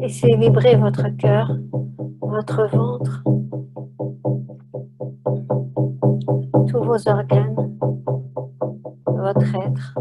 Speaker 2: Laissez vibrer votre cœur, votre ventre, tous vos organes, votre être.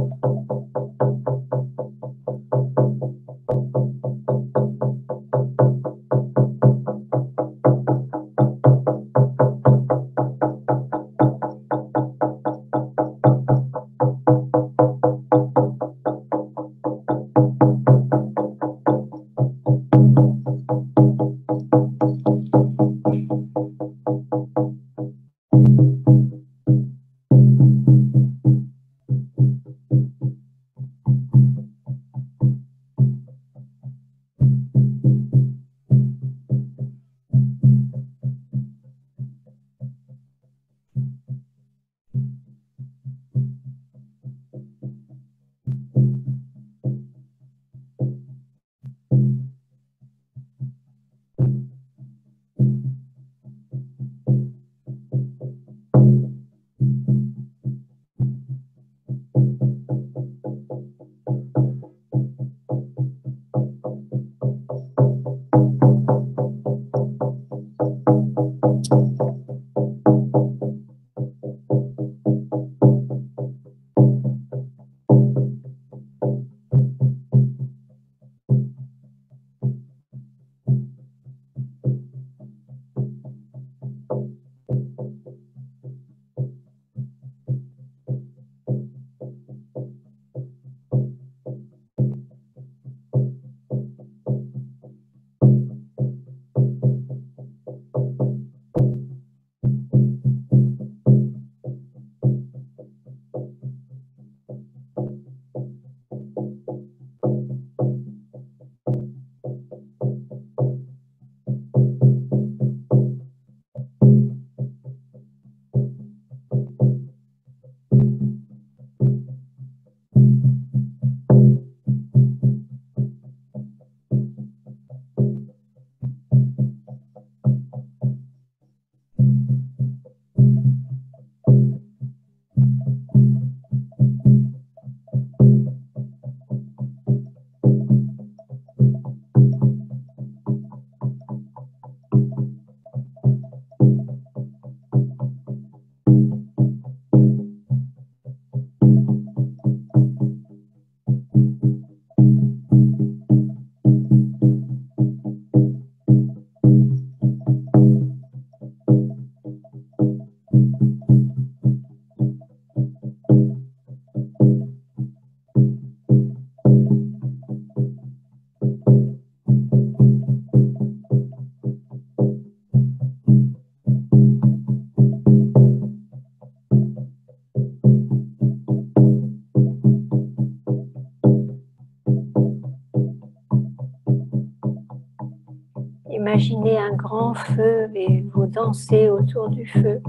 Speaker 2: Imaginez un grand feu et vous dansez autour du feu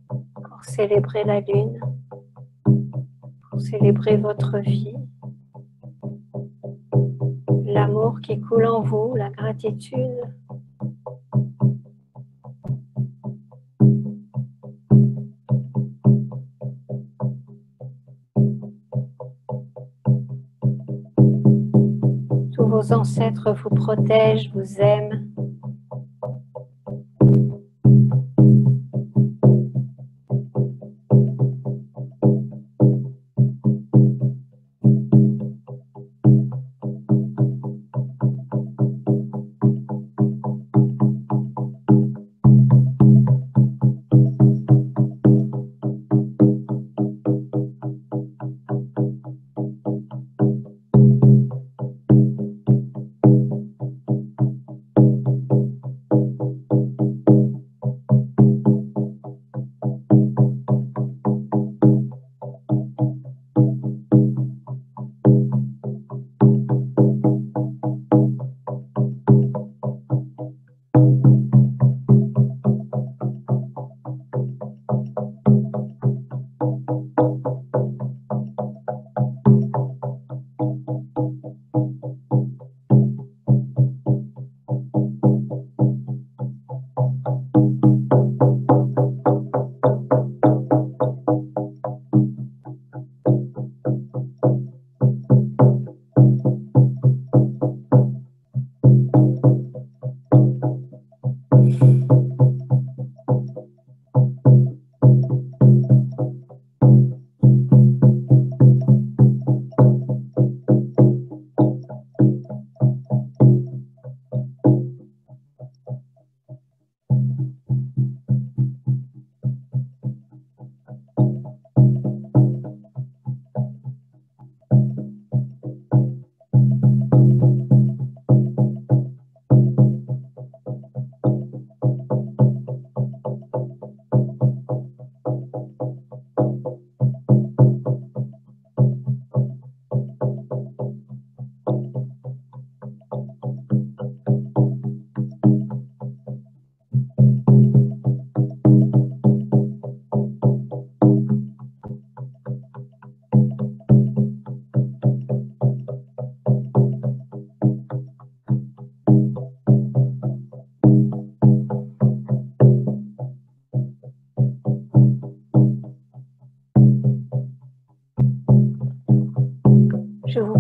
Speaker 2: pour célébrer la lune, pour célébrer votre vie, l'amour qui coule en vous, la gratitude. Tous vos ancêtres vous protègent, vous aiment.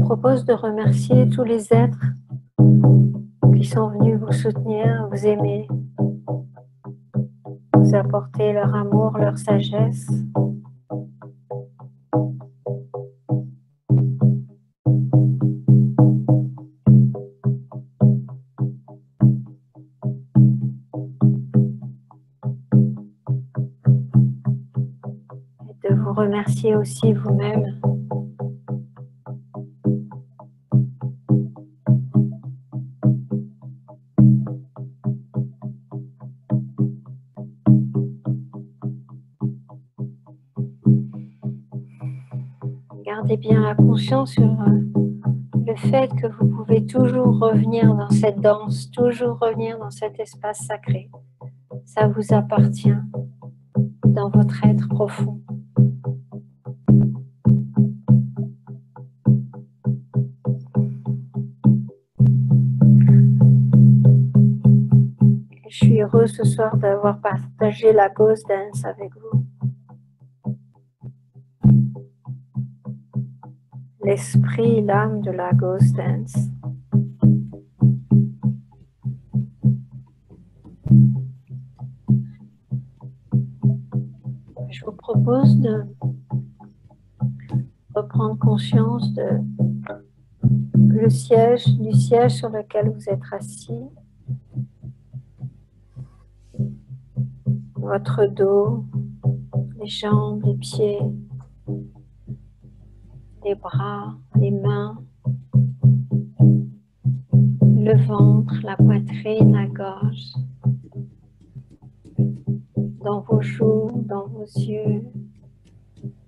Speaker 2: propose de remercier tous les êtres qui sont venus vous soutenir, vous aimer, vous apporter leur amour, leur sagesse. Et de vous remercier aussi vous-même. Gardez bien la conscience sur le fait que vous pouvez toujours revenir dans cette danse, toujours revenir dans cet espace sacré. Ça vous appartient dans votre être profond. Je suis heureuse ce soir d'avoir partagé la Ghost Dance avec vous. L'esprit, l'âme de la Ghost Dance. Je vous propose de reprendre conscience du siège sur lequel vous êtes assis, votre dos, les jambes, les pieds, les bras, les mains, le ventre, la poitrine, la gorge, dans vos joues, dans vos yeux,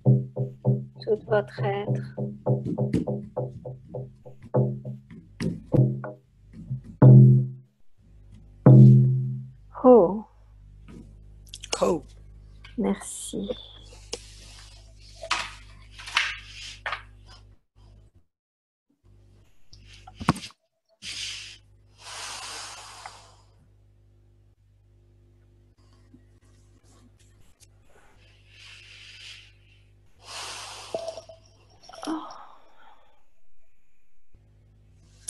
Speaker 2: tout votre être. Oh.
Speaker 1: Oh.
Speaker 2: Merci.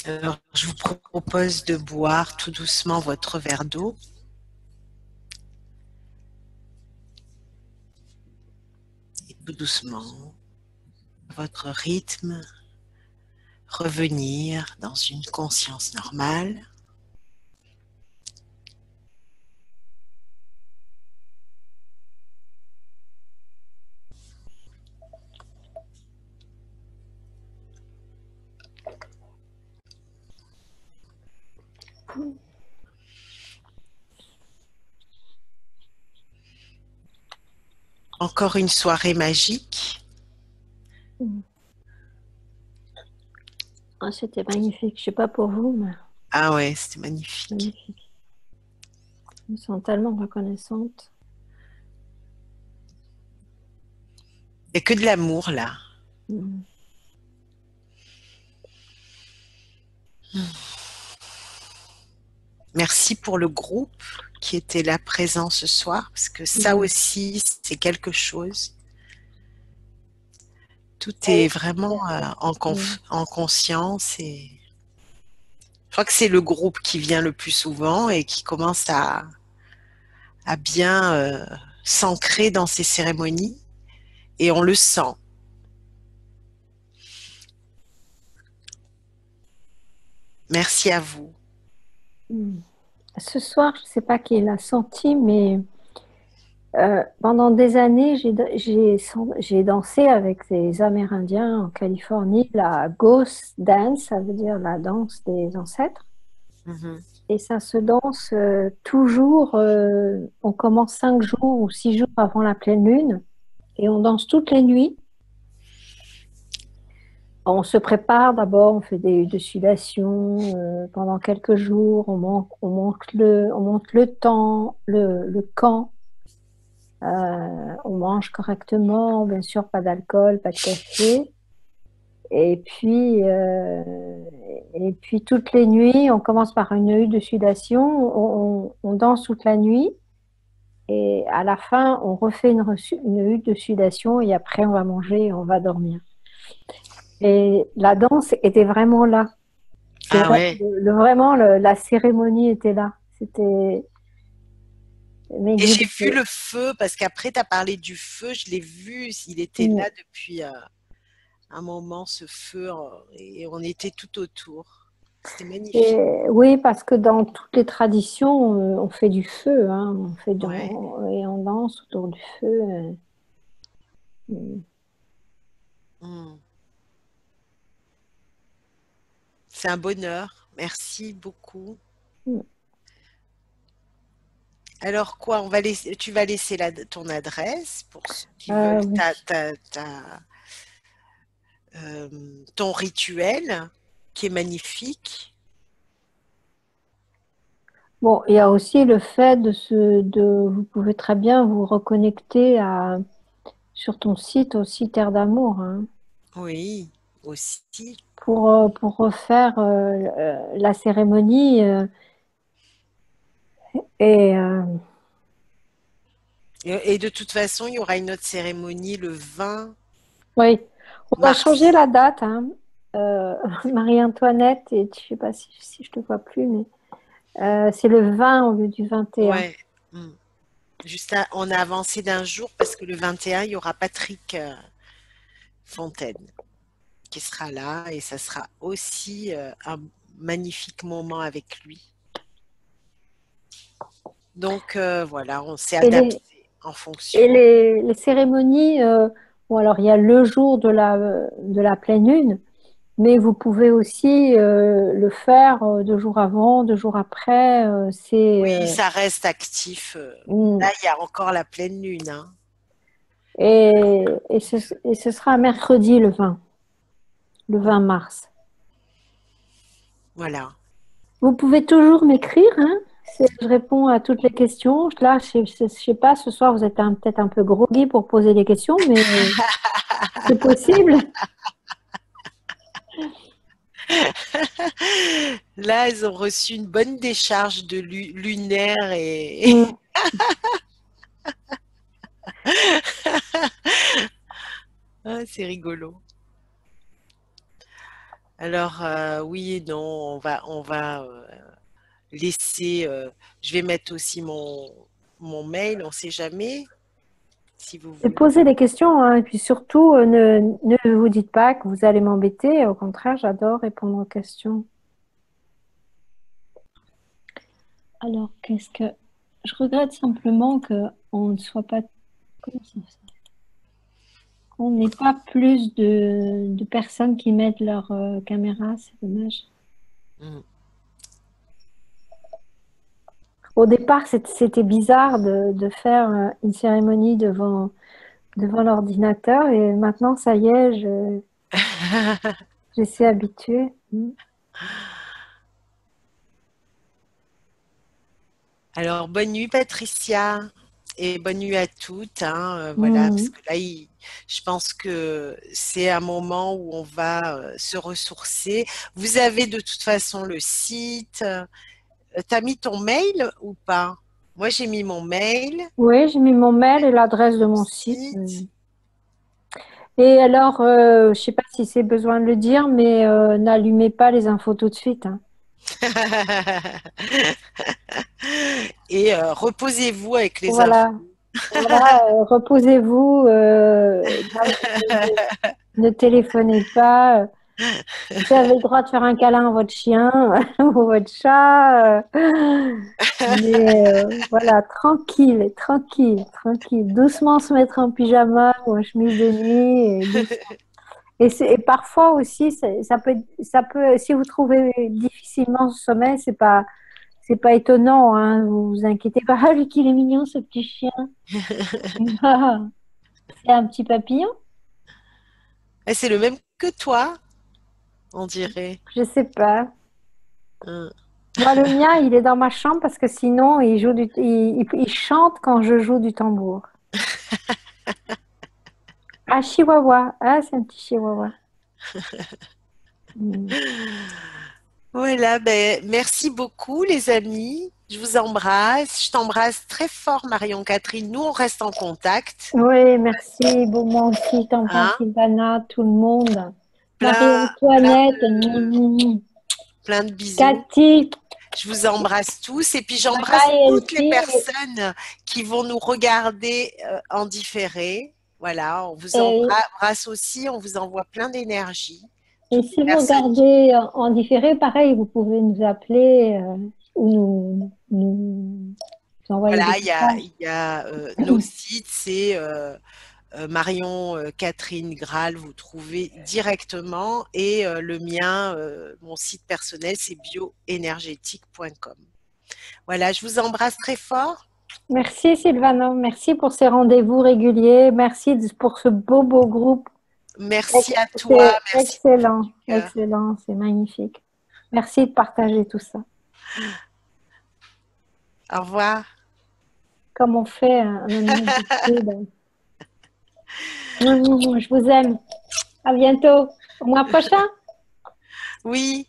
Speaker 1: Alors, je vous propose de boire tout doucement votre verre d'eau. Et tout doucement, à votre rythme, revenir dans une conscience normale. Encore une soirée magique.
Speaker 2: Ah, c'était magnifique. Je ne sais pas pour vous, mais
Speaker 1: Ah ouais, c'était magnifique.
Speaker 2: magnifique. Je me sens tellement reconnaissante.
Speaker 1: Il n'y a que de l'amour là. Merci pour le groupe qui était là présent ce soir, parce que ça aussi, c'est quelque chose. Tout est vraiment en conscience et je crois que c'est le groupe qui vient le plus souvent et qui commence à bien s'ancrer dans ces cérémonies et on le sent. Merci à vous.
Speaker 2: Ce soir, je ne sais pas qui l'a senti, mais pendant des années, j'ai dansé avec des Amérindiens en Californie, la Ghost Dance, ça veut dire la danse des ancêtres. Et ça se danse toujours, on commence 5 jours ou 6 jours avant la pleine lune et on danse toutes les nuits. On se prépare d'abord, on fait des sudation pendant quelques jours, on monte le temps, le camp, on mange correctement, bien sûr pas d'alcool, pas de café. Et puis toutes les nuits, on commence par une nuit de sudation, on danse toute la nuit et à la fin, on refait une hutte de sudation et après on va manger et on va dormir. Et la danse était vraiment là. C'est
Speaker 1: Ah
Speaker 2: vrai,
Speaker 1: ouais.
Speaker 2: vraiment, la cérémonie était là. C'était mes
Speaker 1: Et
Speaker 2: guides
Speaker 1: j'ai vu
Speaker 2: étaient-
Speaker 1: le feu, parce qu'après, tu as parlé du feu, je l'ai vu, il était
Speaker 2: Mm.
Speaker 1: là depuis un moment, ce feu, et on était tout autour. C'était magnifique.
Speaker 2: Et oui, parce que dans toutes les traditions, on fait du feu, hein.
Speaker 1: Ouais.
Speaker 2: Et on danse autour du feu. Mm.
Speaker 1: Mm. C'est un bonheur. Merci beaucoup.
Speaker 2: Mm.
Speaker 1: Alors quoi, tu vas laisser ton adresse pour ceux qui veulent
Speaker 2: Oui.
Speaker 1: euh, ton rituel qui est magnifique.
Speaker 2: Bon, il y a aussi le fait vous pouvez très bien vous reconnecter sur ton site aussi Terre d'amour, hein,
Speaker 1: Oui, aussi.
Speaker 2: pour refaire la cérémonie et
Speaker 1: Et de toute façon, il y aura une autre cérémonie le 20
Speaker 2: oui, on va changer
Speaker 1: mars.
Speaker 2: la date, hein. Marie-Antoinette, et je sais pas si je te vois plus, mais c'est le 20 au lieu du 21.
Speaker 1: Ouais. Mm. On a avancé d'un jour parce que le 21, il y aura Patrick Fontaine qui sera là et ça sera aussi un magnifique moment avec lui. Donc voilà, on s'est
Speaker 2: Et les,
Speaker 1: adapté en
Speaker 2: et
Speaker 1: fonction.
Speaker 2: les cérémonies, bon alors il y a le jour de la pleine lune, mais vous pouvez aussi le faire 2 jours avant, 2 jours après.
Speaker 1: Oui, ça reste actif.
Speaker 2: Mm.
Speaker 1: Là, il y a encore la pleine lune, hein.
Speaker 2: Et ce sera un mercredi le 20 mars.
Speaker 1: Voilà.
Speaker 2: Vous pouvez toujours m'écrire, hein. Je réponds à toutes les questions. Là, je sais pas, ce soir, vous êtes peut-être un peu groggy pour poser des questions, mais c'est possible.
Speaker 1: Là, elles ont reçu une bonne décharge de lunaire et
Speaker 2: Mm.
Speaker 1: ah, c'est rigolo. Alors oui et non, on va laisser. Je vais mettre aussi mon mail. On ne sait jamais si vous
Speaker 2: Et
Speaker 1: voulez.
Speaker 2: posez des questions, hein. Et puis surtout, ne vous dites pas que vous allez m'embêter. Au contraire, j'adore répondre aux questions. Alors, je regrette simplement qu'on ne soit pas. Comment ça se fait qu'on n'ait pas plus de personnes qui mettent leur caméra, c'est dommage.
Speaker 1: Mm.
Speaker 2: Au départ, c'était bizarre de faire une cérémonie devant l'ordinateur et maintenant, ça y est, je suis habituée. Mm.
Speaker 1: Alors, bonne nuit, Patricia, et bonne nuit à toutes, hein, voilà, parce
Speaker 2: Mm.
Speaker 1: que là, je pense que c'est un moment où on va se ressourcer. Vous avez de toute façon le site. T'as mis ton mail ou pas? Moi, j'ai mis mon mail,
Speaker 2: Oui, j'ai mis mon mail et l'adresse de
Speaker 1: mon
Speaker 2: mon site.
Speaker 1: site.
Speaker 2: Et alors, je ne sais pas si c'est besoin de le dire, mais n'allumez pas les infos tout de suite, hein.
Speaker 1: Et reposez-vous avec les infos.
Speaker 2: Voilà, voilà, reposez-vous, ne téléphonez pas. Vous avez le droit de faire un câlin à votre chien ou votre chat, mais voilà, tranquille, tranquille, tranquille. Doucement se mettre en pyjama ou en chemise de nuit, et doucement. Et parfois aussi, ça peut, si vous trouvez difficilement ce sommeil, c'est pas étonnant, hein, vous vous inquiétez pas. Ah, lui, qu'il est mignon, ce petit chien. Ah, c'est un petit papillon?
Speaker 1: Eh, c'est le même que toi, on dirait.
Speaker 2: Je sais pas.
Speaker 1: Hein.
Speaker 2: Moi, le mien, il est dans ma chambre parce que sinon, il chante quand je joue du tambour. Ah, chihuahua. Ah, c'est un petit chihuahua. Mm.
Speaker 1: Voilà, ben, merci beaucoup les amis. Je vous embrasse. Je t'embrasse très fort, Marion-Catherine. Nous, on reste en contact.
Speaker 2: Oui, merci. Bon, moi aussi, t'embrasse,
Speaker 1: Hein?
Speaker 2: Sylvana, tout le monde. Marie-Antoinette,
Speaker 1: plein de bisous.
Speaker 2: Cathy,
Speaker 1: Je vous embrasse tous et puis j'embrasse toutes les personnes qui vont nous regarder en différé. Voilà, on vous embrasse aussi, on vous envoie plein d'énergie.
Speaker 2: Et si vous regardez en différé, pareil, vous pouvez nous appeler ou nous envoyer
Speaker 1: voilà,
Speaker 2: des messages.
Speaker 1: il y a nos sites, c'est Marion Catherine Graal, vous trouvez directement. Et le mien, mon site personnel, c'est bioénergétique.com. Voilà, je vous embrasse très fort.
Speaker 2: Merci Sylvana, merci pour ces rendez-vous réguliers, merci pour ce beau groupe.
Speaker 1: Merci à toi. Merci.
Speaker 2: Excellent, excellent, c'est magnifique. Merci de partager tout ça.
Speaker 1: Au revoir.
Speaker 2: Comme on fait un je vous aime. À bientôt. Au mois prochain.
Speaker 1: Oui.